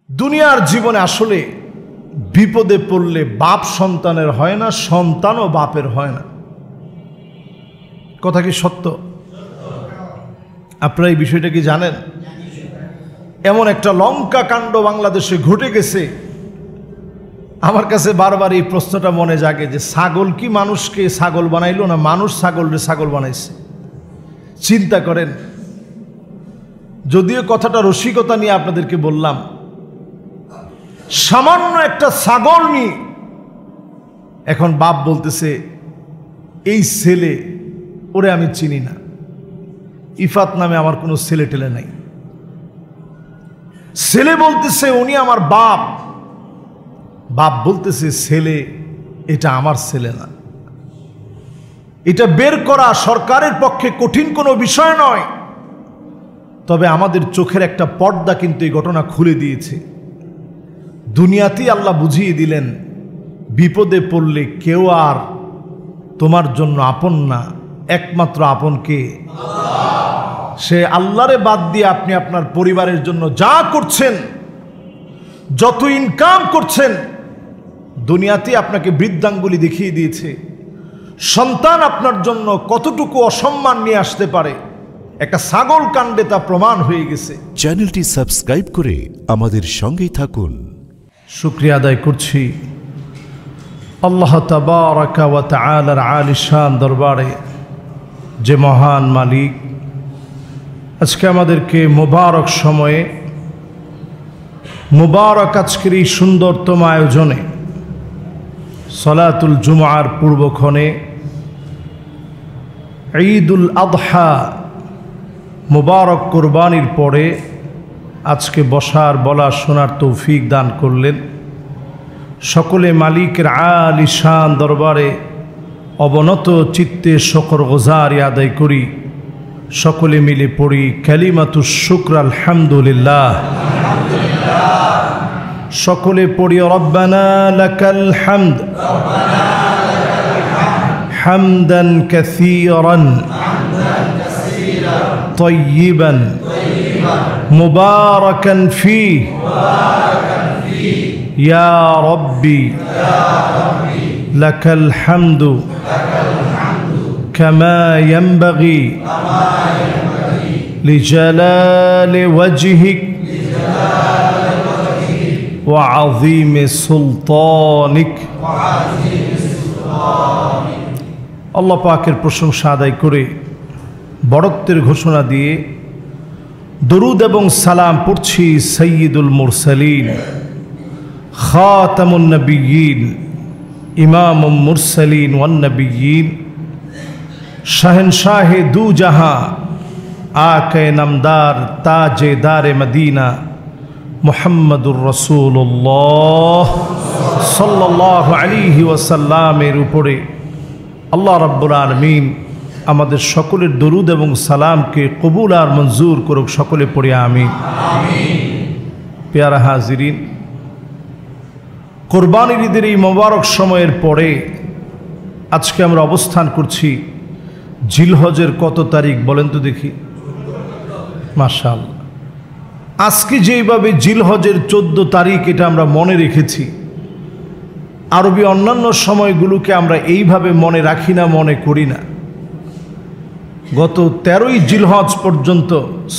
দুনিয়ার জীবনে আসলে বিপদে পড়লে বাপ সন্তানের হয় না, সন্তানও বাপের হয় না। কথা কি সত্য? আপনারা এই বিষয়টা কি জানেন? এমন একটা লঙ্কা কাণ্ড বাংলাদেশে ঘটে গেছে। আমার কাছে বারবার এই প্রশ্নটা মনে জাগে যে ছাগল কি মানুষকে ছাগল বানাইলো, না মানুষ ছাগলরে ছাগল বানাইছে? চিন্তা করেন। যদিও কথাটা রসিকতা নিয়ে আপনাদেরকে বললাম, সামান্য একটা ছাগল নিয়ে এখন বাপ বলতেছে এই ছেলে, ওরে আমি চিনি না, ইফাত নামে আমার কোনো ছেলে টেলে নাই। ছেলে বলতেছে উনি আমার বাপ, বাপ বলতেছে ছেলে এটা আমার ছেলে না। এটা বের করা সরকারের পক্ষে কঠিন কোনো বিষয় নয়, তবে আমাদের চোখের একটা পর্দা কিন্তু এই ঘটনা খুলে দিয়েছে। দুনিয়াতেই আল্লাহ বুঝিয়ে দিলেন বিপদে পড়লে কেউ আর তোমার জন্য আপন না, একমাত্র আপন কে? সে আল্লাহরে বাদ দিয়ে আপনি আপনার পরিবারের জন্য যা করছেন, যত ইনকাম করছেন, দুনিয়াতে আপনাকে বৃদ্ধাঙ্গুলি দেখিয়ে দিয়েছে। সন্তান আপনার জন্য কতটুকু অসম্মান নিয়ে আসতে পারে একটা ছাগল কাণ্ডে তা প্রমাণ হয়ে গেছে। চ্যানেলটি সাবস্ক্রাইব করে আমাদের সঙ্গেই থাকুন। শুকরিয়া আদায় করছি আল্লাহ তাবারাকা ওয়া তাআলার আলিশান দরবারে, যে মহান মালিক আজকে আমাদেরকে মোবারক সময়ে, মোবারক আজকের এই সুন্দরতম আয়োজনে সলাতুল জুমআর পূর্বক্ষণে ঈদুল আযহা মোবারক কোরবানির পরে আজকে বসার, বলা, শোনার তৌফিক দান করলেন। সকলে মালিকের আলিশান দরবারে অবনত চিত্তে শকর গুজারি আদায় করি। সকলে মিলে পড়ি কালিমাতুশ শুকর আলহামদুলিল্লাহ। সকলে পড়ি রব্বানা লাকাল হামদ হামদান কাসীরান তাইয়িবান মুবারাকান ফীহি ইয়া রাব্বি লাকাল হামদু কামা ইয়ানবাগি লিজালালি ওয়াজহিক ওয়া আযীমি সুলতানিক। আল্লাহ পাকের প্রশংসা আদায় করে বড়ত্বের ঘোষণা দিয়ে দরুদ এবং সালাম পড়ছি সাইয়্যিদুল মুরসালিন, খাতামুন নবিয়্যিন, ইমামুল মুরসালিন ওয়ান নবিয়্যিন, শাহেনশাহে দু জাহাঁ, আকে নামদার, তাজে দারে মদিনা, মুহাম্মদুর রাসূলুল্লাহ সাল্লাল্লাহু আলাইহি ওয়াসাল্লামের উপরে আল্লাহ রাব্বুল আলামিন আমাদের সকলের দরুদ এবং সালামকে কবুল আর মঞ্জুর করুক। সকলে পড়ে আমিন। পেয়ারা হাজিরিন, কোরবানির ঈদের এই মোবারক সময়ের পরে আজকে আমরা অবস্থান করছি জিলহজের কত তারিখ বলেন তো দেখি? মাশাআল্লাহ, আজকে যেইভাবে জিলহজের 14 তারিখ এটা আমরা মনে রেখেছি, আরবি অন্যান্য সময়গুলোকে আমরা এইভাবে মনে রাখি না, মনে করি না। গত 13ই জিলহজ পর্যন্ত,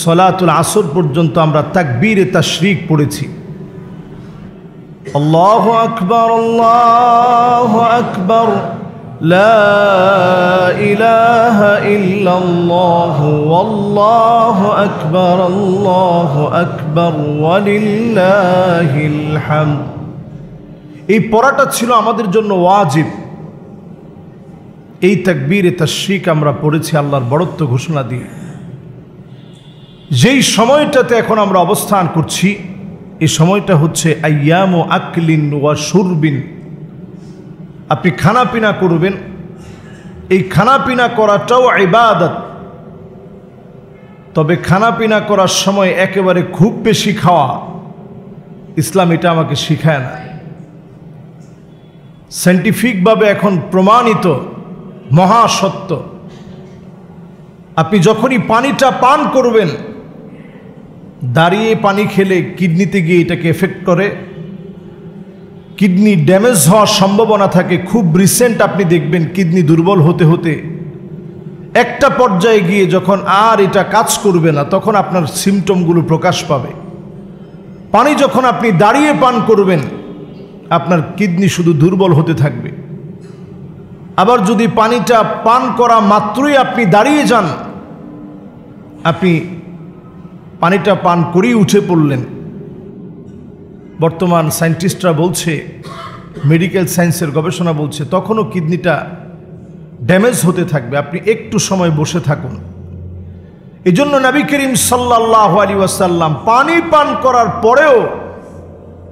সলাতুল আসর পর্যন্ত আমরা তাকবীরে তাশরিক পড়েছি। আল্লাহু আকবার, আল্লাহু আকবার, লা ইলাহা ইল্লাল্লাহু আল্লাহু আকবার ওয়ালিল্লাহিল হামদ। এই পড়াটা ছিল আমাদের জন্য ওয়াজিব। এই তাকবীরে তাশরিক আমরা পড়েছি আল্লাহর বড়ত্ব ঘোষণা দিয়ে। যেই সময়টাতে এখন আমরা অবস্থান করছি, এই সময়টা হচ্ছে আইয়ামু আকলিন ওয়া শুরবিন। আপনি খানাপিনা করবেন, এই খানাপিনা করাটাও ইবাদত। তবে খানাপিনা করার সময় একেবারে খুব বেশি খাওয়া ইসলাম এটা আমাকে শিখায় না। সায়েন্টিফিকভাবে এখন প্রমাণিত মহাসত্য, আপনি যখনই পানিটা পান করবেন দাঁড়িয়ে পানি খেলে কিডনিতে গিয়ে এটাকে এফেক্ট করে, কিডনি ড্যামেজ হওয়ার সম্ভাবনা থাকে। খুব রিসেন্ট আপনি দেখবেন কিডনি দুর্বল হতে হতে একটা পর্যায়ে গিয়ে যখন আর এটা কাজ করবে না, তখন আপনার সিমটমগুলো প্রকাশ পাবে। পানি যখন আপনি দাঁড়িয়ে পান করবেন, আপনার কিডনি শুধু দুর্বল হতে থাকবে। আবার যদি পানিটা পান করা মাত্রই আপনি দাঁড়িয়ে যান, আপনি পানিটা পান করেই উঠে পড়লেন, বর্তমান সায়েন্টিস্টরা বলছে, মেডিকেল সায়েন্সের গবেষণা বলছে, তখনও কিডনিটা ড্যামেজ হতে থাকবে। আপনি একটু সময় বসে থাকুন। এজন্য নবী করিম সাল্লাল্লাহু আলাইহি ওয়াসাল্লাম পানি পান করার পরেও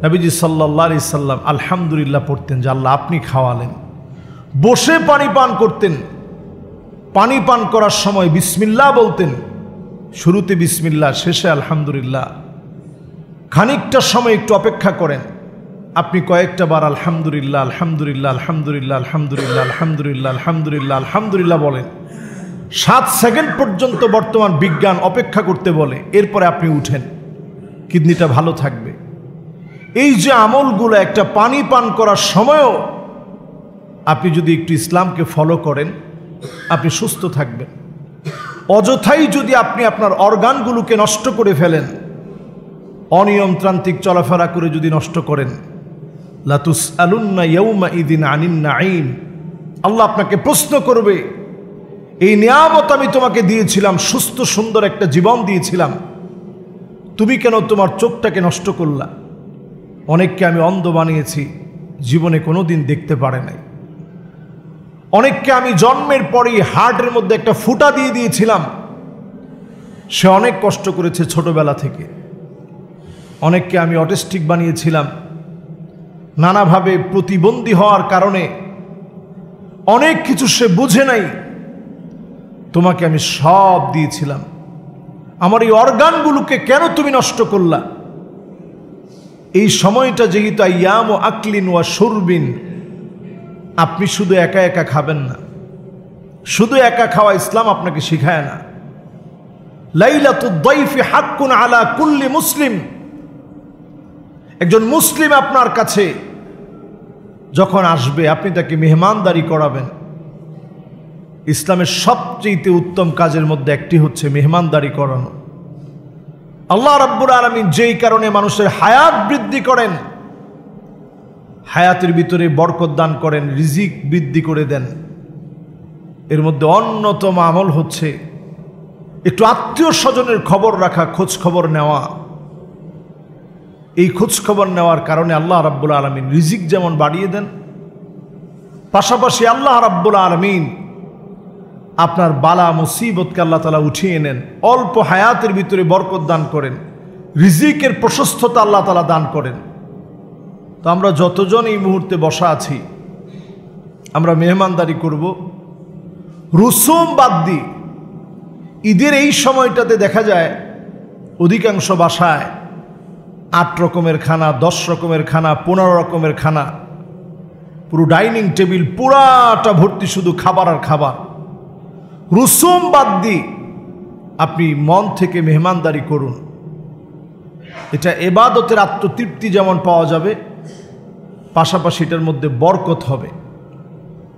নবীজি সাল্লাল্লাহু আলাইহি সাল্লাম আলহামদুলিল্লাহ পড়তেন, যে আল্লাহ আপনি খাওয়ালেন। বসে পানি পান করতেন। পানি পান করার সময় বিসমিল্লাহ বলতেন, শুরুতে বিসমিল্লাহ, শেষে আলহামদুলিল্লাহ। খানিকটা সময় একটু অপেক্ষা করেন, আপনি কয়েকটা বার আলহামদুলিল্লাহ আলহামদুলিল্লাহ আলহামদুলিল্লাহ আলহামদুলিল্লাহ আলহামদুলিল্লাহ আলহামদুলিল্লাহ আলহামদুলিল্লাহ বলেন। 7 সেকেন্ড পর্যন্ত বর্তমান বিজ্ঞান অপেক্ষা করতে বলে, এরপরে আপনি উঠেন, কিডনিটা ভালো থাকবে। এই যে আমলগুলো একটা পানি পান করার সময়ও আপনি যদি একটু ইসলামকে ফলো করেন, আপনি সুস্থ থাকবেন। অযথাই যদি আপনি আপনার অর্গানগুলোকে নষ্ট করে ফেলেন, অনিয়মতান্ত্রিক চলাফেরা করে যদি নষ্ট করেন, লাতুসআলুন্না ইয়াউমাইযিন আনিন নাঈম, আল্লাহ আপনাকে প্রশ্ন করবে, এই নিয়ামত আমি তোমাকে দিয়েছিলাম, সুস্থ সুন্দর একটা জীবন দিয়েছিলাম, তুমি কেন তোমার চোখটাকে নষ্ট করলা? অনেককে আমি অন্ধ বানিয়েছি, জীবনে কোনোদিন দেখতে পারে নাই। অনেককে আমি জন্মের পরেই হার্টের মধ্যে একটা ফুটা দিয়ে দিয়েছিলাম, সে অনেক কষ্ট করেছে ছোটবেলা থেকে। অনেককে আমি অটিস্টিক বানিয়েছিলাম, নানাভাবে প্রতিবন্ধী হওয়ার কারণে অনেক কিছু সে বুঝে নাই, তোমাকে আমি সব দিয়েছিলাম, আমার এই অর্গানগুলোকে কেন তুমি নষ্ট করলা? এই সময়টা যেহেতু আইয়াম ও আকলিন ওয়া শুরবিন, আপনি শুধু একা একা খাবেন না, শুধু একা খাওয়া ইসলাম আপনাকে শিখায় না। লাইলাতুদ দাইফি হাক্কুন আলা কুল্লি মুসলিম, একজন মুসলিম আপনার কাছে যখন আসবে, আপনি তাকে মেহমানদারি করাবেন। ইসলামের সবচেয়ে উত্তম কাজের মধ্যে একটি হচ্ছে মেহমানদারি করানো। আল্লাহ রাব্বুল আলামিন যেই কারণে মানুষের হায়াত বৃদ্ধি করেন, হায়াতের ভিতরে বরকত দান করেন, রিজিক বৃদ্ধি করে দেন, এর মধ্যে অন্যতম আমল হচ্ছে একটু আত্মীয় স্বজনের খবর রাখা, খোঁজ খবর নেওয়া। এই খোঁজ খবর নেওয়ার কারণে আল্লাহ রাব্বুল আলামিন রিজিক যেমন বাড়িয়ে দেন, পাশাপাশি আল্লাহ রাব্বুল আলামিন আপনার বালা মুসিবতকে আল্লাহ তাআলা উঠিয়ে নেন, অল্প হায়াতের ভিতরে বরকত দান করেন, রিজিকের প্রশস্ততা আল্লাহ তাআলা দান করেন। তো আমরা যতজন এই মুহূর্তে বসা আছি, আমরা মেহমানদারি করব রুসুম বাদ দিই। ঈদের এই সময়টাতে দেখা যায় অধিকাংশ বাসায় 8 রকমের খানা, 10 রকমের খানা, 15 রকমের খানা, পুরো ডাইনিং টেবিল পুরাটা ভর্তি শুধু খাবার আর খাবার। রুসুম বাদ দিই, আপনি মন থেকে মেহমানদারি করুন। এটা ইবাদতের আত্মতৃপ্তি যেমন পাওয়া যাবে, পাশাপাশি এটার মধ্যে বরকত হবে।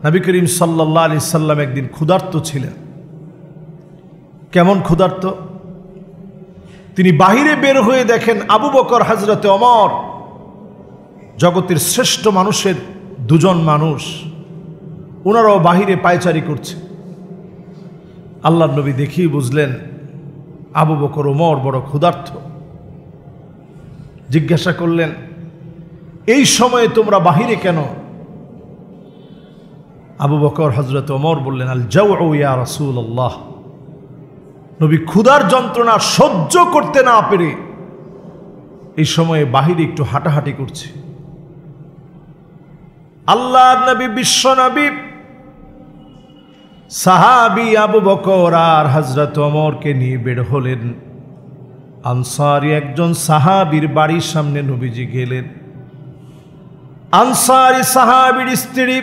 নবী করিম সাল্লাল্লাহু আলাইহি সাল্লাম একদিন ক্ষুধার্ত ছিলেন। কেমন ক্ষুধার্ত? তিনি বাহিরে বের হয়ে দেখেন আবু বকর, হযরতে ওমর, জগতের শ্রেষ্ঠ মানুষের 2 জন মানুষ, ওনারাও বাহিরে পায়চারি করছে। আল্লাহর নবী দেখেই বুঝলেন আবু বকর, ওমর বড় ক্ষুধার্ত। জিজ্ঞাসা করলেন, এই সময়ে তোমরা বাহিরে কেন? আবু বকর, হযরত ওমর বললেন, আল জাউউ ইয়া রাসূলুল্লাহ, নবী ক্ষুধার যন্ত্রণা সহ্য করতে না পেরে এই সময়ে বাহিরে একটু হাঁটাহাঁটি করছে। আল্লাহর নবী, বিশ্ব নবী, সাহাবী আবু বকর আর হযরত ওমরকে নিয়ে বের হলেন। আনসারী একজন সাহাবীর বাড়ির সামনে নবীজি গেলেন। আনসারী সাহাবীর স্ত্রী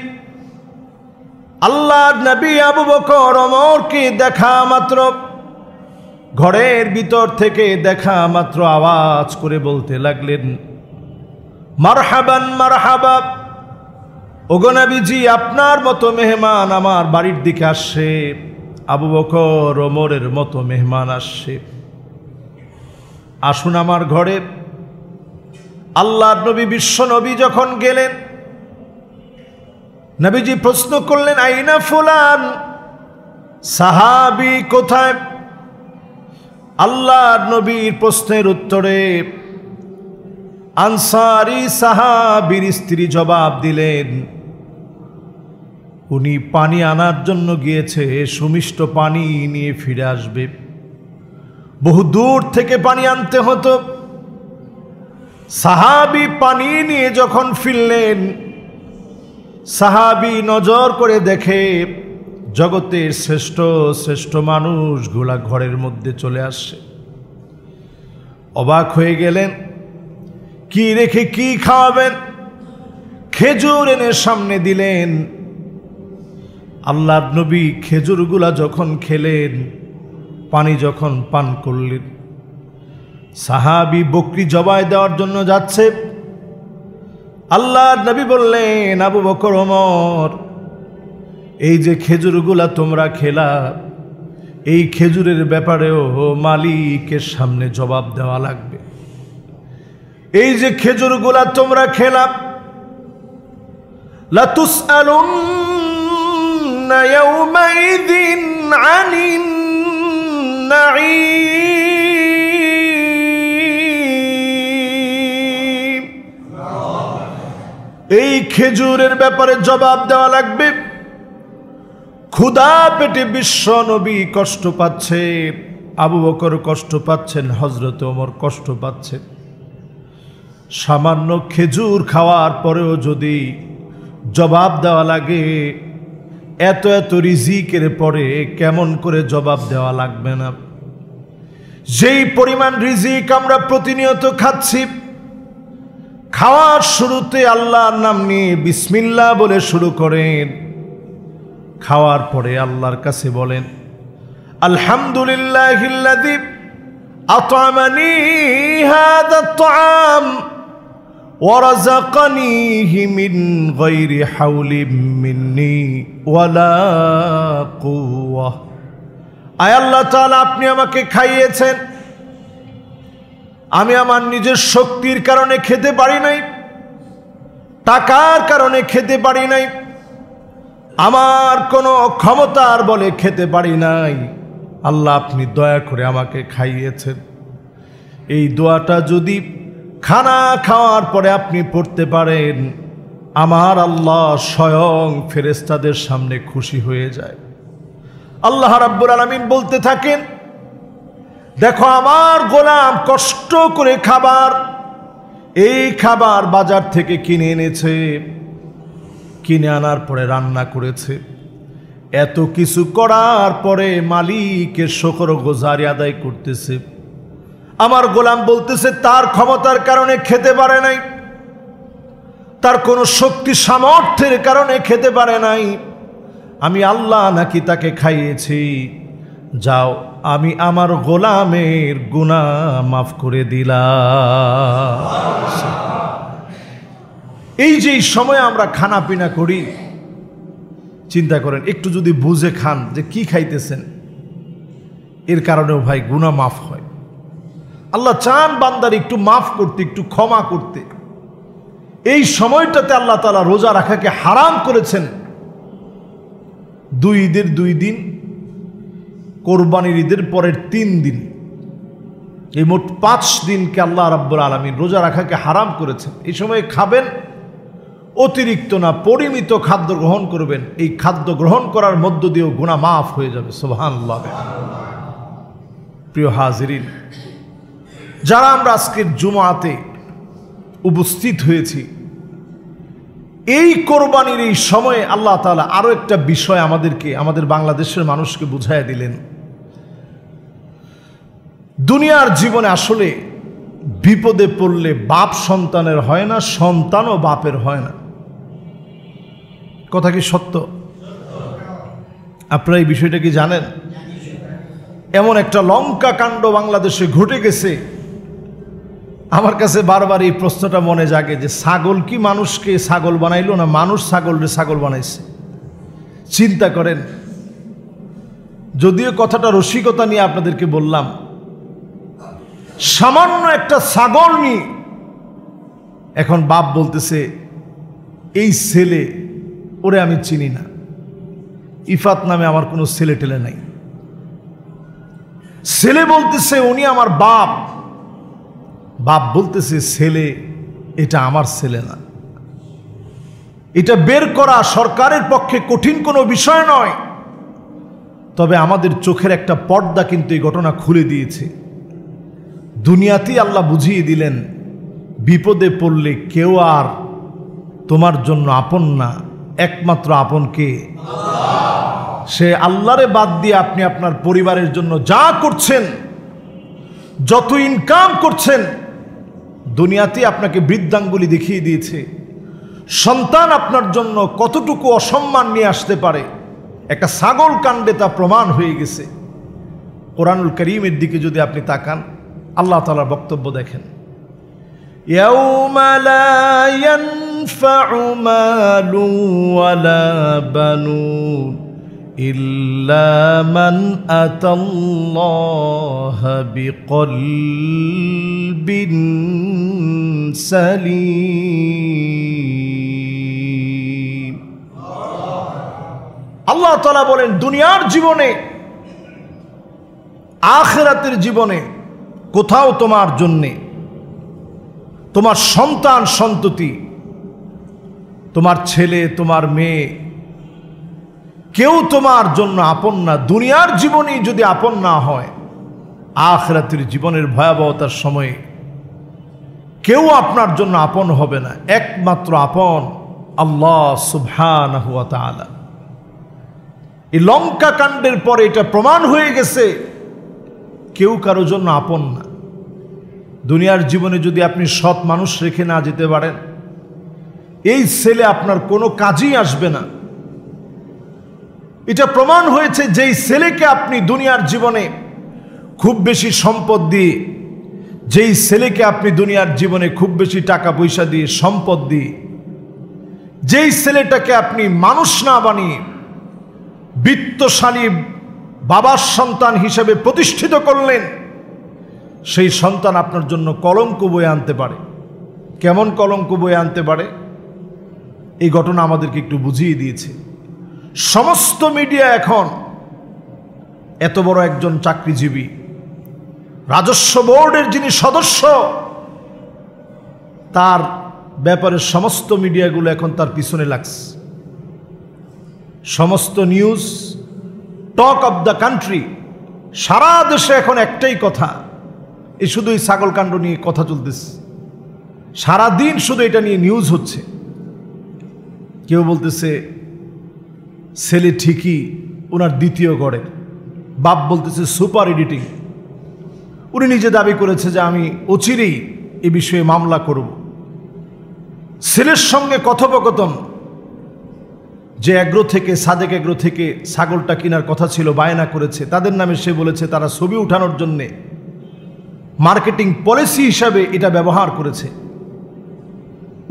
আল্লাহর নবী আবু বকর ওমরকে দেখা মাত্র ঘরের ভিতর থেকে দেখা মাত্র আওয়াজ করে বলতে লাগলেন, মারহাবান মারহাবা, ওগো নবীজি আপনার মতো মেহমান আমার বাড়ির দিকে আসছে, আবু বকর ওমরের মতো মেহমান আসছে, আসুন আমার ঘরে। আল্লাহর নবী বিশ্ব নবী যখন গেলেন, নবীজি প্রশ্ন করলেন, আইনা ফুলান, সাহাবী কোথায়? আল্লাহর নবীর প্রশ্নের উত্তরে আনসারী সাহাবীর স্ত্রী জবাব দিলেন, উনি পানি আনার জন্য গিয়েছে, সুমিষ্ট পানি নিয়ে ফিরে আসবে। বহু দূর থেকে পানি আনতে হতো। সাহাবী পানি নিয়ে যখন ফিরলেন, সাহাবী নজর করে দেখে জগতের শ্রেষ্ঠ শ্রেষ্ঠ মানুষগুলা ঘরের মধ্যে চলে আসছে। অবাক হয়ে গেলেন, কি রেখে কি খাওয়াবেন? খেজুর এনে সামনে দিলেন। আল্লাহর নবী খেজুরগুলা যখন খেলেন, পানি যখন পান করলেন, সাহাবী বকরি জবাই দেওয়ার জন্য যাচ্ছে। আল্লাহর নবী বললেন, আবু বকর ওমর, এই যে খেজুরগুলা তোমরা খেলা, এই খেজুরের ব্যাপারেও মালিকের সামনে জবাব দেওয়া লাগবে। এই যে খেজুরগুলা তোমরা খেলা, লাতুসআলুন্না ইয়াওমাইযিন আনিন নাঈম, এই খেজুরের ব্যাপারে জবাব দেওয়া লাগবে। ক্ষুধা পেটে বিশ্ব নবী কষ্ট পাচ্ছে, আবু বকর কষ্ট পাচ্ছেন, হযরত ওমর কষ্ট পাচ্ছেন। সামান্য খেজুর খাওয়ার পরেও যদি জবাব দেওয়া লাগে, এত এত রিজিকের পরে কেমন করে জবাব দেওয়া লাগবে না? যেই পরিমাণ রিজিক আমরা প্রতিনিয়ত খাচ্ছি, খাওয়ার শুরুতে আল্লাহর নাম নিয়ে বিসমিল্লাহ বলে শুরু করেন, খাওয়ার পরে আল্লাহর কাছে বলেন, আলহামদুলিল্লাহিল্লাযী আত'আমানি হাযাত তা'আম ওয়া রাযাকানিহি মিন গায়রি হাওলিন মিন্নি ওয়ালা কুওয়া। আয় আল্লাহ তাআলা, আপনি আমাকে খাইয়েছেন, আমি আমার নিজের শক্তির কারণে খেতে পারি নাই, টাকার কারণে খেতে পারি নাই, আমার কোনো ক্ষমতার বলে খেতে পারি নাই। আল্লাহ, আপনি দয়া করে আমাকে খাইয়েছেন। এই দোয়াটা যদি খানা খাওয়ার পরে আপনি পড়তে পারেন, আমার আল্লাহ স্বয়ং ফেরেশতাদের সামনে খুশি হয়ে যায়। আল্লাহ রাব্বুল আলামিন বলতে থাকেন, দেখো আমার গোলাম কষ্ট করে খাবার, এই খাবার বাজার থেকে কিনে এনেছে, কিনে আনার পরে রান্না করেছে। এত কিছু করার পরে মালিকের শুকরগুজারি আদায় করতেছে। আমার গোলাম বলতেছে তার ক্ষমতার কারণে খেতে পারে নাই, তার কোনো শক্তি সামর্থ্যের কারণে খেতে পারে নাই, আমি আল্লাহ নাকি তাকে খাইয়েছি। যাও, আমি আমার গোলামের গুনাহ মাফ করে দিলাম। এই যে সময় আমরা খানা পিনা করি, চিন্তা করেন, একটু যদি বুঝে খান যে কি খাইতেছেন, এর কারণেও ভাই গুনাহ মাফ হয়। আল্লাহ চান বান্দার একটু মাফ করতে, একটু ক্ষমা করতে। এই সময়টাতে আল্লাহ তাআলা রোজা রাখাকে হারাম করেছেন। 2 ঈদের 2 দিন, কোরবানির ঈদের পরের 3 দিন, এই মোট 5 দিনকে আল্লাহ রাব্বুল আলামিন রোজা রাখাকে হারাম করেছেন। এই সময় খাবেন, অতিরিক্ত না, পরিমিত খাদ্য গ্রহণ করবেন। এই খাদ্য গ্রহণ করার মধ্য দিয়েও গুনাহ মাফ হয়ে যাবে। সুবহানাল্লাহ। প্রিয় হাজিরিন, যারা আমরা আজকের জুমাতে উপস্থিত হয়েছি, এই কোরবানির এই সময়ে আল্লাহ তাআলা আরো একটা বিষয় আমাদেরকে, আমাদের বাংলাদেশের মানুষকে বুঝাইয়া দিলেন। দুনিয়ার জীবনে আসলে বিপদে পড়লে বাপ সন্তানের হয় না, সন্তানও বাপের হয় না। কথা কি সত্য? আপনারা এই বিষয়টা কি জানেন? এমন একটা লঙ্কা কাণ্ড বাংলাদেশে ঘটে গেছে, আমার কাছে বারবার এই প্রশ্নটা মনে জাগে যে ছাগল কি মানুষকে ছাগল বানাইলো না মানুষ ছাগলরে ছাগল বানাইছে? চিন্তা করেন। যদিও কথাটা রসিকতা নিয়ে আপনাদেরকে বললাম, সামান্য একটা ছাগল নিয়ে এখন বাপ বলতেছে এই ছেলে, ওরে আমি চিনি না, ইফাত নামে আমার কোনো ছেলে টেলে নাই। ছেলে বলতেছে উনি আমার বাপ, বাপ বলতেছে ছেলে, এটা আমার ছেলে না। এটা বের করা সরকারের পক্ষে কঠিন কোনো বিষয় নয়, তবে আমাদের চোখের একটা পর্দা কিন্তু এই ঘটনা খুলে দিয়েছে। দুনিয়াতেই আল্লাহ বুঝিয়ে দিলেন, বিপদে পড়লে কেউ আর তোমার জন্য আপন না, একমাত্র আপন কে? সে আল্লাহরে বাদ দিয়ে আপনি আপনার পরিবারের জন্য যা করছেন, যত ইনকাম করছেন, দুনিয়াতেই আপনাকে বৃদ্ধাঙ্গুলি দেখিয়ে দিয়েছে। সন্তান আপনার জন্য কতটুকু অসম্মান নিয়ে আসতে পারে একটা ছাগল কাণ্ডে তা প্রমাণ হয়ে গেছে। কোরআনুল কারীমের দিকে যদি আপনি তাকান, আল্লাহ তাআলার বক্তব্য দেখেন, ইয়াউমা লা ইয়ানফাউ মালু ওয়ালা বানুন ইল্লা মান আতাল্লাহা বিকলবিন সালিম। আল্লাহ তাআলা বলেন, দুনিয়ার জীবনে, আখিরাতের জীবনে কোথাও তোমার জন্যে, তোমার সন্তান সন্ততি, তোমার ছেলে, তোমার মেয়ে, কেউ তোমার জন্য আপন না। দুনিয়ার জীবনেই যদি আপন না হয়, আখিরাতের জীবনের ভয়াবহতার সময়ে কেউ আপনার জন্য আপন হবে না। একমাত্র আপন আল্লাহ সুবহানাহু ওয়া তাআলা। এই লঙ্কা কাণ্ডের পরে এটা প্রমাণ হয়ে গেছে, কেউ কারো জন্য আপন না। দুনিয়ার জীবনে যদি আপনি সৎ মানুষ রেখে না যেতে পারেন, এই ছেলে আপনার কোনো কাজেই আসবে না। এটা প্রমাণ হয়েছে, যেই ছেলেকে আপনি দুনিয়ার জীবনে খুব বেশি সম্পদ দিয়ে, যেই ছেলেকে আপনি দুনিয়ার জীবনে খুব বেশি টাকা পয়সা দিয়ে, সম্পদ দিয়ে, যেই ছেলেটাকে আপনি মানুষ না বানিয়ে বিত্তশালী বাবার সন্তান হিসেবে প্রতিষ্ঠিত করলেন, সেই সন্তান আপনার জন্য কলঙ্ক বয়ে আনতে পারে। কেমন কলঙ্ক বয়ে আনতে পারে? এই ঘটনা আমাদেরকে একটু বুঝিয়ে দিয়েছে। সমস্ত মিডিয়া এখন এত বড় একজন চাকরিজীবী, রাজস্ব বোর্ডের যিনি সদস্য, তার ব্যাপারে সমস্ত মিডিয়াগুলো এখন তার পিছনে লাগছে। সমস্ত news, talk of the country, সারা দেশে এখন একটাই কথা, এই শুধু এই ছাগল কাণ্ড নিয়ে কথা চলতেছে। সারাদিন শুধু এটা নিয়ে নিউজ হচ্ছে। কেউ বলতেছে ছেলে ঠিকই ওনার দ্বিতীয় গড়ের, বাপ বলতেছে সুপার এডিটিং। উনি নিজে দাবি করেছে যে আমি অচিরেই এ বিষয়ে মামলা করব। ছেলের সঙ্গে কথোপকথন, যে এগ্রো থেকে, সাদেক এগ্রো থেকে ছাগলটা কেনার কথা ছিল, বায়না করেছে, তাদের নামে সে বলেছে তারা ছবি উঠানোর জন্যে মার্কেটিং পলিসি হিসাবে এটা ব্যবহার করেছে।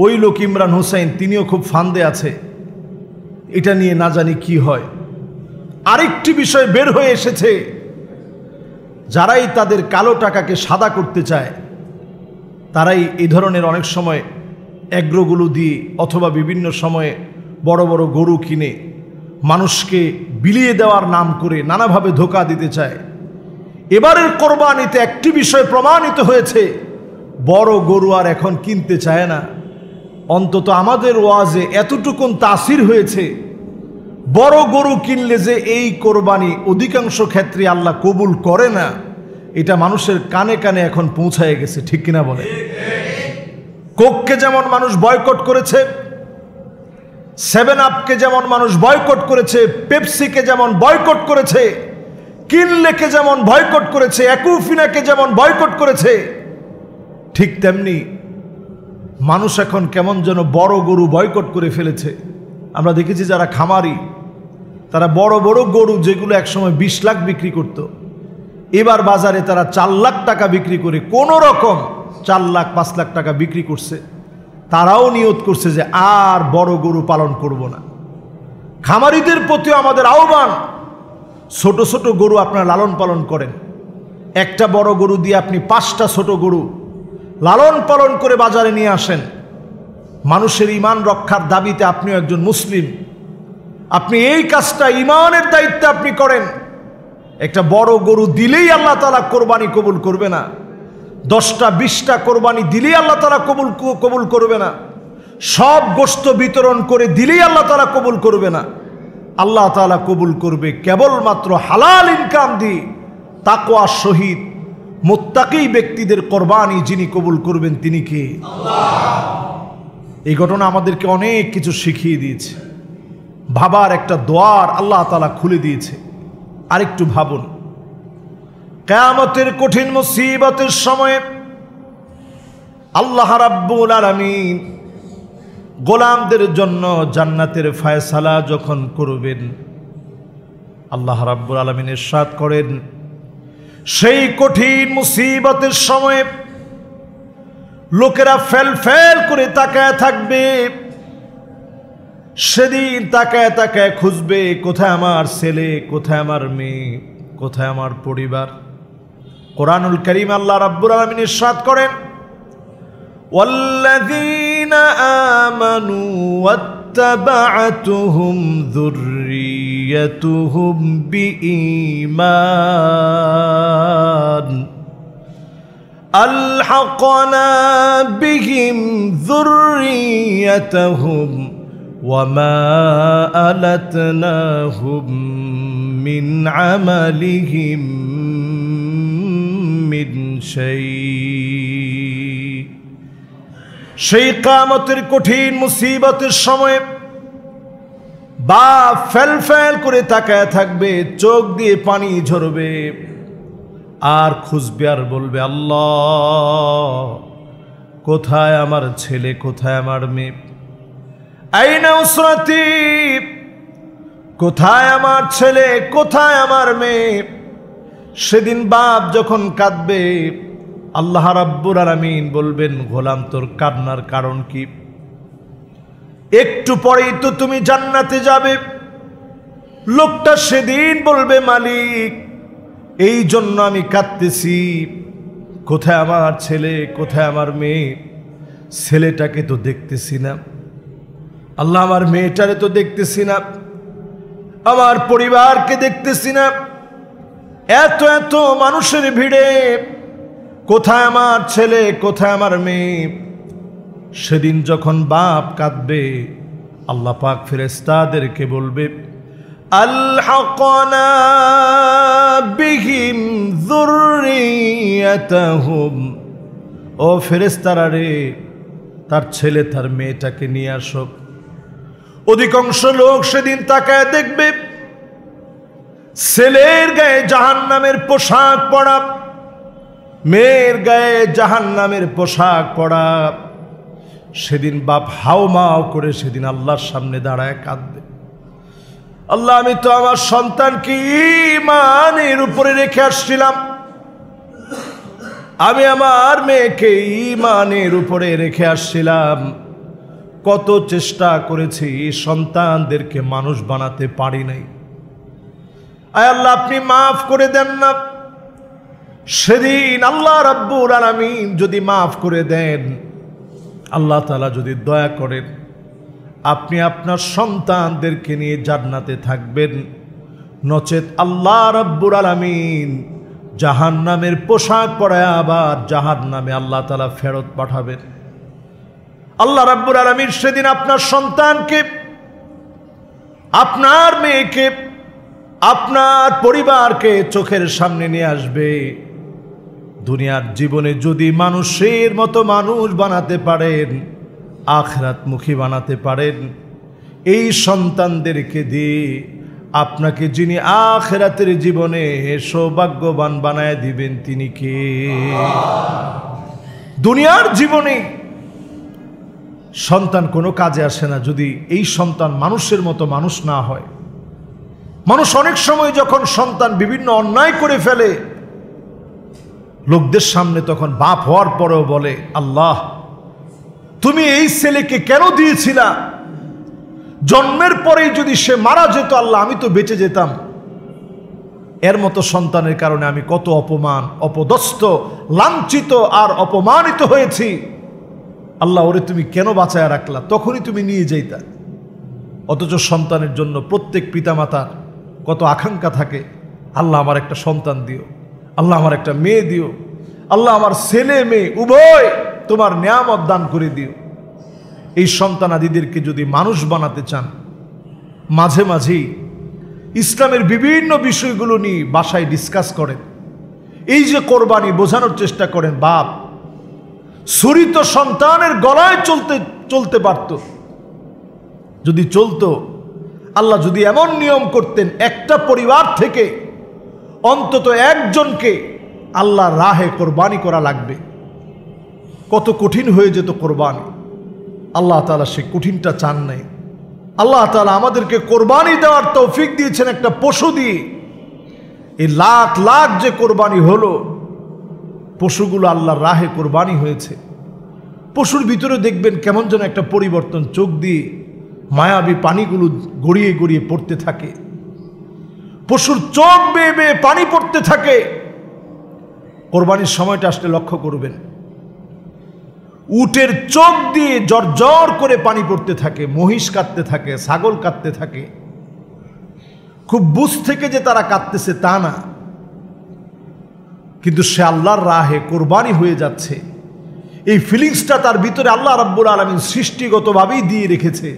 ওই লোক ইমরান হোসেন, তিনিও খুব ফান্দে আছে, এটা নিয়ে না জানি কি হয়। আরেকটি বিষয় বের হয়ে এসেছে, যারাই তাদের কালো টাকাকে সাদা করতে চায়, তারাই এই ধরনের অনেক সময় এগ্রোগুলো দিয়ে অথবা বিভিন্ন সময়ে বড় বড় গরু কিনে মানুষকে বিলিয়ে দেওয়ার নাম করে নানাভাবে ধোঁকা দিতে চায়। এবারের কোরবানিতে একটি বিষয় প্রমাণিত হয়েছে, বড় গরু আর এখন কিনতে চায় না। অন্তত আমাদের ওয়াজে এতটুকুন তাসির হয়েছে, বড় গরু কিনলে যে এই কোরবানি অধিকাংশ ক্ষেত্রে আল্লাহ কবুল করে না, এটা মানুষের কানে কানে এখন পৌঁছায় গেছে। ঠিক কিনা বলে? কোককে যেমন মানুষ বয়কট করেছে, 7 আপকে যেমন মানুষ বয়কট করেছে, পেপসিকে যেমন বয়কট করেছে, কিনলেকে যেমন বয়কট করেছে, অ্যাকুফিনাকে যেমন বয়কট করেছে, ঠিক তেমনি মানুষ এখন কেমন যেন বড় গরু বয়কট করে ফেলেছে। আমরা দেখেছি যারা খামারি, তারা বড় বড় গরু যেগুলো একসময় 20 লাখ বিক্রি করত, এবার বাজারে তারা 4 লাখ টাকা বিক্রি করে কোনো রকম 4 লাখ 5 লাখ টাকা বিক্রি করছে। তারাও নিয়ত করছে যে আর বড় গরু পালন করব না। খামারিদের প্রতিও আমাদের আহ্বান, ছোট ছোট গরু আপনারা লালন পালন করেন। একটা বড় গরু দিয়ে আপনি 5টা ছোট গরু লালন পালন করে বাজারে নিয়ে আসেন। মানুষের ঈমান রক্ষার দাবিতে আপনিও একজন মুসলিম, আপনি এই কাজটা ঈমানের দায়িত্বে আপনি করেন। একটা বড় গরু দিলেই আল্লাহ তাআলা কোরবানি কবুল করবে না। 10টা 20টা কোরবানি দিলেই আল্লাহ তাআলা কবুল করবে না। সব গোশত বিতরণ করে দিলেই আল্লাহ তাআলা কবুল করবে না। আল্লাহ তাআলা কবুল করবে কেবলমাত্র হালাল ইনকাম দিয়ে তাকওয়া সহিত মুত্তাকি ব্যক্তিদের কোরবানি যিনি কবুল করবেন তিনি কে? আল্লাহ। এই ঘটনা আমাদেরকে অনেক কিছু শিখিয়ে দিয়েছে। ভাবার একটা দ্বার আল্লাহ তাআলা খুলে দিয়েছে। আরেকটু ভাবুন, কিয়ামতের কঠিন মুসিবতের সময়ে আল্লাহ রাব্বুল আলামিন গোলামদের জন্য জান্নাতের ফয়সালা যখন করবেন, আল্লাহ রাব্বুল আলামিন ইরশাদ করেন, সেই কঠিন মুসিবতের সময়ে লোকেরা ফেল ফেল করে তাকায় থাকবে। সেদিন তাকায় তাকায় খুঁজবে, কোথায় আমার ছেলে, কোথায় আমার মেয়ে, কোথায় আমার পরিবার। কোরআনুল কারীম আল্লাহ রাব্বুল আলামিন ইরশাদ করেন, ওয়াল্লাযীনা আমানু ওয়াত্তাবা'তুহুম যুররিয়্যাতুহুম বিঈমান আলহাকনা বিহিম যুররিয়্যাতাহুম ওয়ামা আলাতনাহুম মিন আমালিহিম মিন শাই। সেই কিয়ামতের কঠিন মুসিবতের সময় বাপ ফেল ফেল করে তাকায় থাকবে, চোখ দিয়ে পানি ঝরবে, আর খুঁজবে আর বলবে, আল্লাহ কোথায় আমার ছেলে, কোথায় আমার মেয়ে, আইনা উসরাতি, কোথায় আমার ছেলে, কোথায় আমার মেয়ে। সেদিন বাপ যখন কাঁদবে, আল্লাহ রাব্বুল আলামিন বলবেন, গোলাম তোর কান্নার কারণ কি? একটু পরেই তো তুমি জান্নাতে যাবে। লোকটা সেদিন বলবে, মালিক এই জন্য আমি কাঁদতেছি, কোথায় আমার ছেলে, কোথায় আমার মেয়ে। ছেলেটাকে তো দেখতেছি না, আল্লাহ আমার মেয়েটারে তো দেখতেছি না, আমার পরিবারকে দেখতেছি না। এত এত মানুষের ভিড়ে কোথায় আমার ছেলে, কোথায় আমার মেয়ে। সেদিন যখন বাপ কাঁদবে, আল্লাহ পাক ফেরেশতাদেরকে বলবে, আলহাকনা বিহিম যুররিয়্যাতাহুম, ও ফেরেশতারা রে, তার ছেলে তার মেয়েটাকে নিয়ে আসো। অধিকাংশ লোক সেদিন তাকায় দেখবে, ছেলের গায়ে জাহান্নামের পোশাক পরা, মেয়ের গায়ে জাহান্নামের পোশাক পরা। সেদিন বাপ হাউমাউ করে সেদিন আল্লাহর সামনে দাঁড়ায় কাঁদবে, আল্লাহ আমি তো আমার সন্তানকে ঈমানের উপরে রেখে আসছিলাম, আমি আমার মেয়েকে ঈমানের উপরে রেখে আসছিলাম, কত চেষ্টা করেছি, সন্তানদেরকে মানুষ বানাতে পারি নাই। আয় আল্লাহ আপনি মাফ করে দেন না। সেদিন আল্লাহ রাব্বুল আলামিন যদি মাফ করে দেন, আল্লাহ তাআলা যদি দয়া করেন, আপনি আপনার সন্তানদেরকে নিয়ে জান্নাতে থাকবেন। নচেত আল্লাহ রাব্বুল আলামিন জাহান্নামের পোশাক পরায় আবার জাহান্নামে আল্লাহ তাআলা ফেরত পাঠাবেন। আল্লাহ রাব্বুল আলামিন সেদিন আপনার সন্তানকে, আপনার মেয়েকে, আপনার পরিবারকে চোখের সামনে নিয়ে আসবে। দুনিয়ার জীবনে যদি মানুষের মতো মানুষ বানাতে পারেন, আখিরাতমুখী বানাতে পারেন, এই সন্তানদেরকে দিয়ে আপনাকে যিনি আখিরাতের জীবনে সৌভাগ্যবান বানায় দিবেন তিনি কে? দুনিয়ার জীবনে সন্তান কোনো কাজে আসে না যদি এই সন্তান মানুষের মতো মানুষ না হয়। মানুষ অনেক সময় যখন সন্তান বিভিন্ন অন্যায় করে ফেলে, লোকদের সামনে তখন বাপ হওয়ার পরেও বলে, আল্লাহ তুমি এই ছেলেকে কেন দিয়েছিলা? জন্মের পরেই যদি সে মারা যেত আল্লাহ, আমি তো বেঁচে যেতাম। এর মতো সন্তানের কারণে আমি কত অপমান, অপদস্থ, লাঞ্ছিত আর অপমানিত হয়েছি। আল্লাহ ওরে তুমি কেন বাঁচায় রাখলা? তখনই তুমি নিয়ে যাইতা। অথচ সন্তানের জন্য প্রত্যেক পিতামাতার কত আকাঙ্ক্ষা থাকে, আল্লাহ আমার একটা সন্তান দিও, আল্লাহ আমার একটা মেয়ে দিও, আল্লাহ আমার ছেলে মেয়ে উভয় তোমার নিয়ামত দান করে দিও। এই সন্তানাদিদেরকে যদি মানুষ বানাতে চান, মাঝে মাঝেই ইসলামের বিভিন্ন বিষয়গুলো নিয়ে বাসায় ডিসকাস করেন। এই যে কোরবানি বোঝানোর চেষ্টা করেন, বাপ ছুরি তো সন্তানের গলায় চলতে পারত, যদি চলতো, আল্লাহ যদি এমন নিয়ম করতেন একটা পরিবার থেকে অন্তত একজনকে আল্লাহর রাহে কোরবানি করা লাগবে, কত কঠিন হয়ে যেত কোরবানি। আল্লাহ তাআলা সে কঠিনটা চান নাই। আল্লাহ তাআলা আমাদেরকে কোরবানি দেওয়ার তৌফিক দিয়েছেন একটা পশু দিয়ে। এই লাখ লাখ যে কোরবানি হলো, পশুগুলো আল্লাহর রাহে কোরবানি হয়েছে। পশুর ভিতরে দেখবেন কেমন যেন একটা পরিবর্তন, চোখ দিয়ে মায়াবী পানিগুলো গড়িয়ে গড়িয়ে পড়তে থাকে, পশুর চোখ বেয়ে বেয়ে পানি পড়তে থাকে। কোরবানির সময়টা আসলে লক্ষ্য করবেন, উটের চোখ দিয়ে জর্জর করে পানি পড়তে থাকে, মহিষ কাঁদতে থাকে, ছাগল কাঁদতে থাকে। খুব বুঝ থেকে যে তারা কাঁদতেছে তা না, কিন্তু সে আল্লাহর রাহে কোরবানি হয়ে যাচ্ছে। এই ফিলিংসটা তার ভিতরে আল্লাহ রাব্বুল আলামিন সৃষ্টিগতভাবেই দিয়ে রেখেছে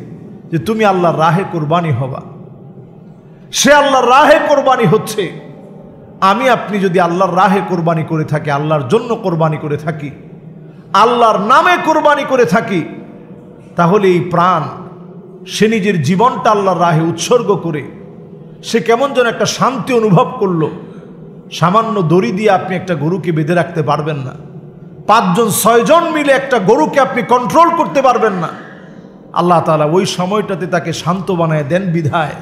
যে তুমি আল্লাহর রাহে কোরবানি হবা। সে আল্লাহর রাহে কোরবানি হচ্ছে। আমি আপনি যদি আল্লাহর রাহে কোরবানি করে থাকি, আল্লাহর জন্য কোরবানি করে থাকি, আল্লাহর নামে কোরবানি করে থাকি, তাহলে এই প্রাণ সে নিজের জীবনটা আল্লাহর রাহে উৎসর্গ করে সে কেমন যেন একটা শান্তি অনুভব করলো। সামান্য দড়ি দিয়ে আপনি একটা গরুকে বেঁধে রাখতে পারবেন না, 5 জন 6 জন মিলে একটা গরুকে আপনি কন্ট্রোল করতে পারবেন না। আল্লাহ তাআলা ওই সময়টাতে তাকে শান্ত বানায় দেন বিধায়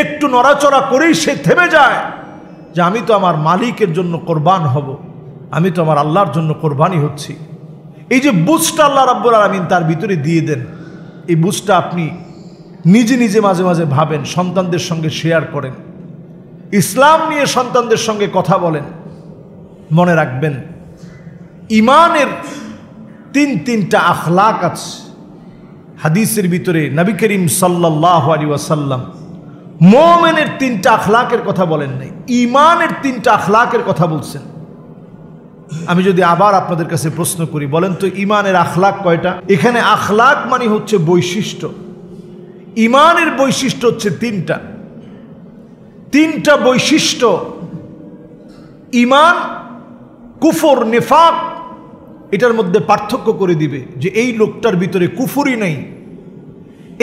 একটু নড়াচড়া করেই সে থেমে যায় যে আমি তো আমার মালিকের জন্য কোরবান হব, আমি তো আমার আল্লাহর জন্য কোরবানি হচ্ছি। এই যে বুঝটা আল্লাহ রাব্বুল আলামিন তার ভিতরে দিয়ে দেন, এই বুঝটা আপনি নিজে নিজে মাঝে মাঝে ভাবেন, সন্তানদের সঙ্গে শেয়ার করেন, ইসলাম নিয়ে সন্তানদের সঙ্গে কথা বলেন। মনে রাখবেন, ইমানের তিনটা আখলাক আছে। হাদিসের ভিতরে নবী করিম সাল্লাল্লাহু আলাইহি ওয়াসাল্লাম মুমিনের 3টা আখলাকের কথা বলেন নাই, ইমানের 3টা আখলাকের কথা বলছেন। আমি যদি আবার আপনাদের কাছে প্রশ্ন করি, বলেন তো ইমানের আখলাক কয়টা? এখানে আখলাক মানে হচ্ছে বৈশিষ্ট্য, ইমানের বৈশিষ্ট্য হচ্ছে 3টা বৈশিষ্ট্য। ইমান, কুফর, নিফাক, এটার মধ্যে পার্থক্য করে দিবে যে এই লোকটার ভিতরে কুফরই নাই,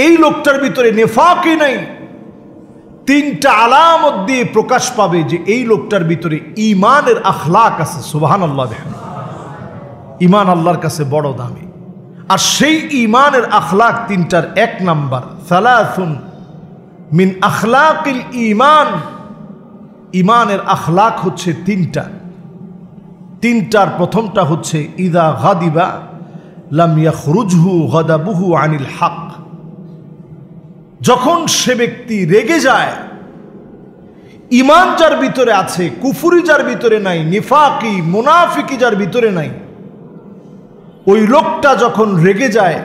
এই লোকটার ভিতরে নিফাকই নাই। 3টা আলামত দিয়ে প্রকাশ পাবে যে এই লোকটার ভিতরে ইমানের আখলাক আছে। সুবহানাল্লাহ। ইমান আল্লাহর কাছে বড় দামি। আর সেই ইমানের আখলাক 3টার 1 নাম্বার, সালাসুন মিন আখলাকিল ইমান। ইমানের আখলাক হচ্ছে 3টার প্রথমটা হচ্ছে ইদা গাদিবা লাম ইয়াখরুজহু গাদাবুহু আনিল হক। যখন সে ব্যক্তি রেগে যায়, ইমান যার ভিতরে আছে, কুফরি যার ভিতরে নাই, নিফাকি মুনাফিকি যার ভিতরে নাই, ওই লোকটা যখন রেগে যায়,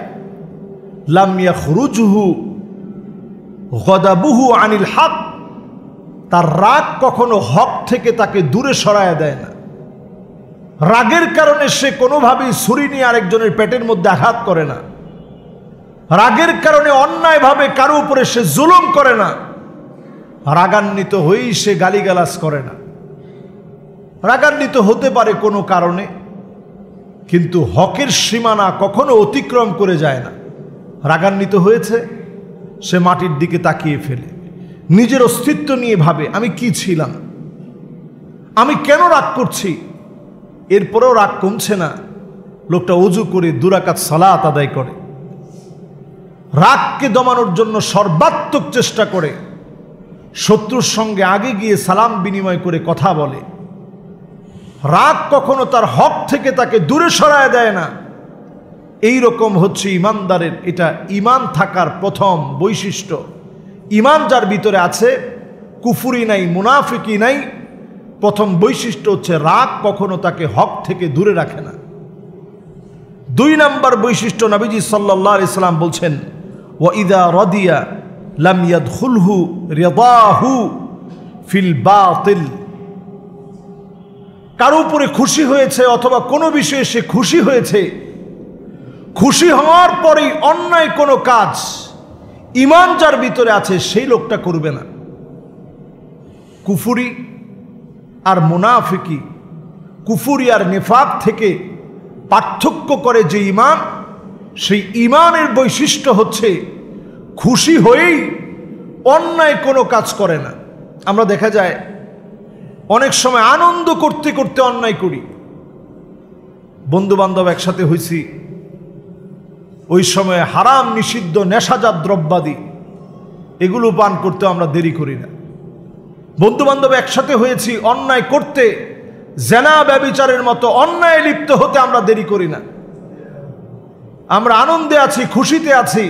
লাম ইয়াখরুজহু গাদাবুহু আনিল হক, তার রাগ কখনো হক থেকে তাকে দূরে সরায়া দেয় না। রাগের কারণে সে কোনোভাবেই ছুরি নিয়ে আরেকজনের পেটের মধ্যে আঘাত করে না, রাগের কারণে অন্যায়ভাবে কারো উপরে সে জুলুম করে না, রাগান্বিত হয়েই সে গালিগালাজ করে না। রাগান্বিত হতে পারে কোনো কারণে, কিন্তু হকের সীমানা কখনো অতিক্রম করে যায় না। রাগান্বিত হয়েছে, সে মাটির দিকে তাকিয়ে ফেলে, নিজের অস্তিত্ব নিয়ে ভাবে আমি কি ছিলাম, আমি কেন রাগ করছি। এরপরেও রাগ কমছে না, লোকটা ওযু করে 2 রাকাত সালাত আদায় করে, রাগকে দমানোর জন্য সর্বাত্মক চেষ্টা করে, শত্রুর সঙ্গে আগে গিয়ে সালাম বিনিময় করে কথা বলে, রাগ কখনো তার হক থেকে তাকে দূরে সরায় দেয় না। এই রকম হচ্ছে ইমানদারের, এটা ইমান থাকার প্রথম বৈশিষ্ট্য। ইমান যার ভিতরে আছে, কুফুরি নাই, মুনাফিকি নাই, প্রথম বৈশিষ্ট্য হচ্ছে রাগ কখনো তাকে হক থেকে দূরে রাখে না। 2 নম্বর বৈশিষ্ট্য নবীজি সাল্লাল্লাহু আলাইহি সাল্লাম বলছেন, ওয়া ইযা রাদিয়া লাম ইয়াদখুলহু রিদাহু ফিল বাতিল। কারো উপরে খুশি হয়েছে অথবা কোনো বিষয়ে সে খুশি হয়েছে, খুশি হওয়ার পরেই অন্যায় কোনো কাজ ইমান যার ভিতরে আছে সেই লোকটা করবে না। কুফুরি আর মুনাফিকি, কুফুরি আর নিফাক থেকে পার্থক্য করে যে ইমান, সেই ইমানের বৈশিষ্ট্য হচ্ছে খুশি হয়েই অন্যায় কোনো কাজ করে না। আমরা দেখা যায় অনেক সময় আনন্দ করতে করতে অন্যায় করি। বন্ধু বান্ধব একসাথে হয়েছি, ওই সময় হারাম নিষিদ্ধ নেশাজাত দ্রব্যাদি এগুলো পান করতে আমরা দেরি করি না। বন্ধু বান্ধব একসাথে হয়েছি, অন্যায় করতে, জেনা ব্যভিচারের মতো অন্যায় লিপ্ত হতে আমরা দেরি করি না। আমরা আনন্দে আছি, খুশিতে আছি,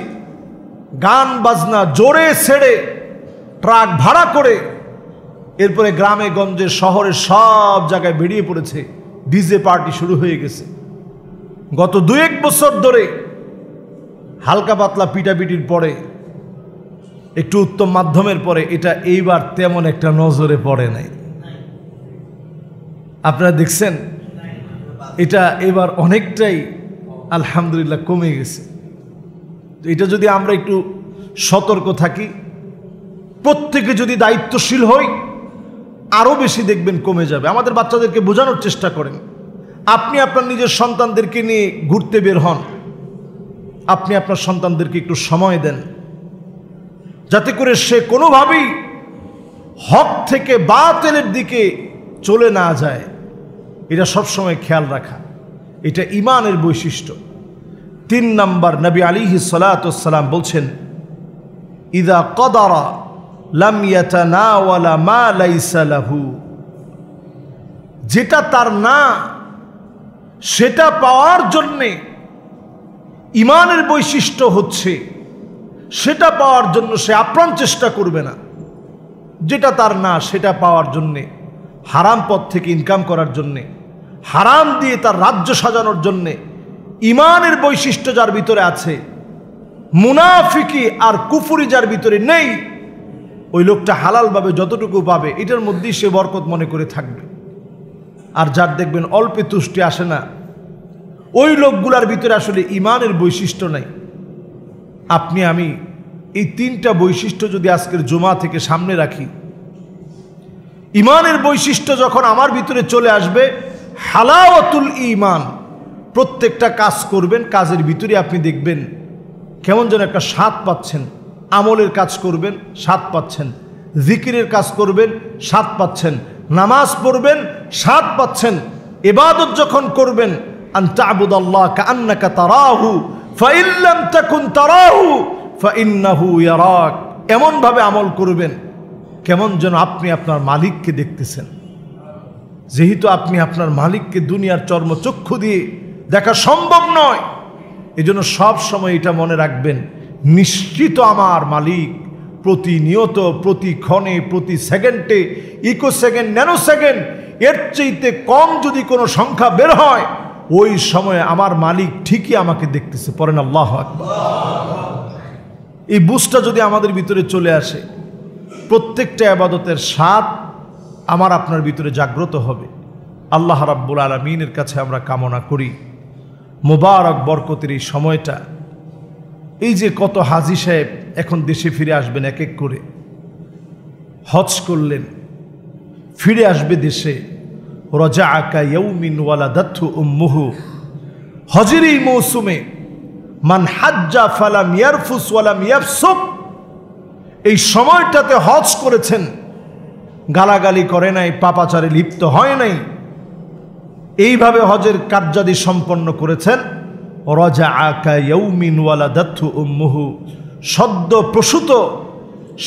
গান বাজনা জোরে ছেড়ে ট্রাক ভাড়া করে এরপরে গ্রামে গঞ্জে শহরে সব জায়গায় বেরিয়ে পড়েছে, ডিজে পার্টি শুরু হয়ে গেছে। গত 2-1 বছর ধরে হালকা পাতলা পিটাপিটির পরে, একটু উত্তম মাধ্যমের পরে এটা এইবার তেমন একটা নজরে পড়ে নাই। আপনারা দেখছেন এটা এবার অনেকটাই আলহামদুলিল্লাহ কমে গেছে। তো এটা যদি আমরা একটু সতর্ক থাকি, প্রত্যেকে যদি দায়িত্বশীল হই, আরও বেশি দেখবেন কমে যাবে। আমাদের বাচ্চাদেরকে বোঝানোর চেষ্টা করেন, আপনি আপনার নিজের সন্তানদেরকে নিয়ে ঘুরতে বের হন, আপনি আপনার সন্তানদেরকে একটু সময় দেন, যাতে করে সে কোনোভাবেই হক থেকে বাতিলের দিকে চলে না যায়। এটা সবসময় খেয়াল রাখা, এটা ইমানের বৈশিষ্ট্য। 3 নম্বর, নবী আলাইহিস সালাতু ওয়াস সালাম বলছেন, ইযা কদারা লাম ইয়াতানাওয়ালা মা লাইসা লাহু। যেটা তার না, সেটা পাওয়ার জন্যে ইমানের বৈশিষ্ট্য হচ্ছে সেটা পাওয়ার জন্য সে আপ্রাণ চেষ্টা করবে না। যেটা তার না সেটা পাওয়ার জন্যে, হারাম পথ থেকে ইনকাম করার জন্যে, হারাম দিয়ে তার রাজ্য সাজানোর জন্যে ইমানের বৈশিষ্ট্য যার ভিতরে আছে, মুনাফিকি আর কুফুরি যার ভিতরে নেই, ওই লোকটা হালালভাবে যতটুকু পাবে এটার মধ্যেই সে বরকত মনে করে থাকবে। আর যার দেখবেন অল্পে তুষ্টি আসে না, ওই লোকগুলার ভিতরে আসলে ইমানের বৈশিষ্ট্য নাই। আপনি আমি এই 3টা বৈশিষ্ট্য যদি আজকের জুমা থেকে সামনে রাখি, ইমানের বৈশিষ্ট্য যখন আমার ভিতরে চলে আসবে, হালাওয়াতুল ঈমান, প্রত্যেকটা কাজ করবেন, কাজের ভিতরে আপনি দেখবেন কেমন যেন একটা স্বাদ পাচ্ছেন। আমলের কাজ করবেন, স্বাদ পাচ্ছেন, জিকিরের কাজ করবেন, স্বাদ পাচ্ছেন, নামাজ পড়বেন, স্বাদ পাচ্ছেন, ইবাদত যখন করবেন, আন তা'বুদাল্লাহ কাআন্নাকা তারাহু ফাইন লাম তাকুন তারাহু ফাইন্নাহু ইয়ারাক। এমনভাবে আমল করবেন কেমন যেন আপনি আপনার মালিককে দেখতেছেন। যেহেতু আপনি আপনার মালিককে দুনিয়ার চর্মচক্ষু দিয়ে দেখা সম্ভব নয়, এজন্য সব সময় এটা মনে রাখবেন, নিশ্চিত আমার মালিক প্রতিনিয়ত, প্রতি ক্ষণে, প্রতি সেকেন্ডে, ইকো সেকেন্ড, ন্যানো সেকেন্ড, এর চাইতে কম যদি কোনো সংখ্যা বের হয়, ওই সময়ে আমার মালিক ঠিকই আমাকে দেখতেছে। পড়েন আল্লাহু আকবার। এই বুঝটা যদি আমাদের ভিতরে চলে আসে, প্রত্যেকটা ইবাদতের স্বাদ আমার আপনার ভিতরে জাগ্রত হবে। আল্লাহ রাব্বুল আলামিনের কাছে আমরা কামনা করি মুবারক বরকতের এই সময়টা, এই যে কত হাজী সাহেব এখন দেশে ফিরে আসবেন, এক এক করে হজ করলেন, ফিরে আসবে দেশে। রাজাআকা ইয়াউমিন ওয়ালাদাতহু উম্মুহু। হজের এই মৌসুমে মান হাজ্জা ফালাম ইয়ারফুস ওয়ালাম ইয়াফসুক, এই সময়টাতে হজ করেছেন, গালাগালি করে নাই, পাপাচারে লিপ্ত হয় নাই, এইভাবে হজের কার্যাদি সম্পন্ন করেছেন। রাজাআকা ইয়াউমিন ওয়ালাদাতহু উম্মুহু, সদ্য প্রসূত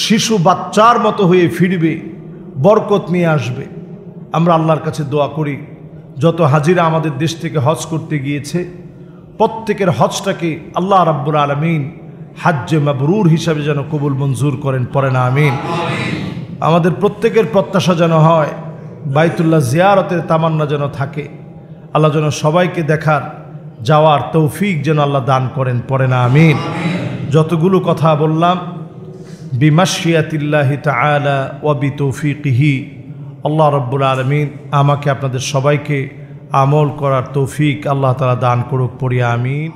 শিশু বাচ্চার মতো হয়ে ফিরবে, বরকত নিয়ে আসবে। আমরা আল্লাহর কাছে দোয়া করি, যত হাজিরা আমাদের দেশ থেকে হজ করতে গিয়েছে প্রত্যেকের হজটাকে আল্লাহ রাব্বুল আলামিন হাজ্জে মাবরুর হিসাবে যেন কবুল মঞ্জুর করেন, পড়েন আমিন। আমাদের প্রত্যেকের প্রত্যাশা যেন হয়, বাইতুল্লাহ জিয়ারতের তামান্না যেন থাকে, আল্লাহ যেন সবাইকে দেখার যাওয়ার তৌফিক যেন আল্লাহ দান করেন, পড়েন আমিন। যতগুলো কথা বললাম বিমাশিয়াতিল্লাহি তাআলা ওয়া বিতৌফিকিহি, আল্লাহ রাব্বুল আলামিন আমাকে আপনাদের সবাইকে আমল করার তৌফিক আল্লাহ তাআলা দান করুক, পড়ি আমিন।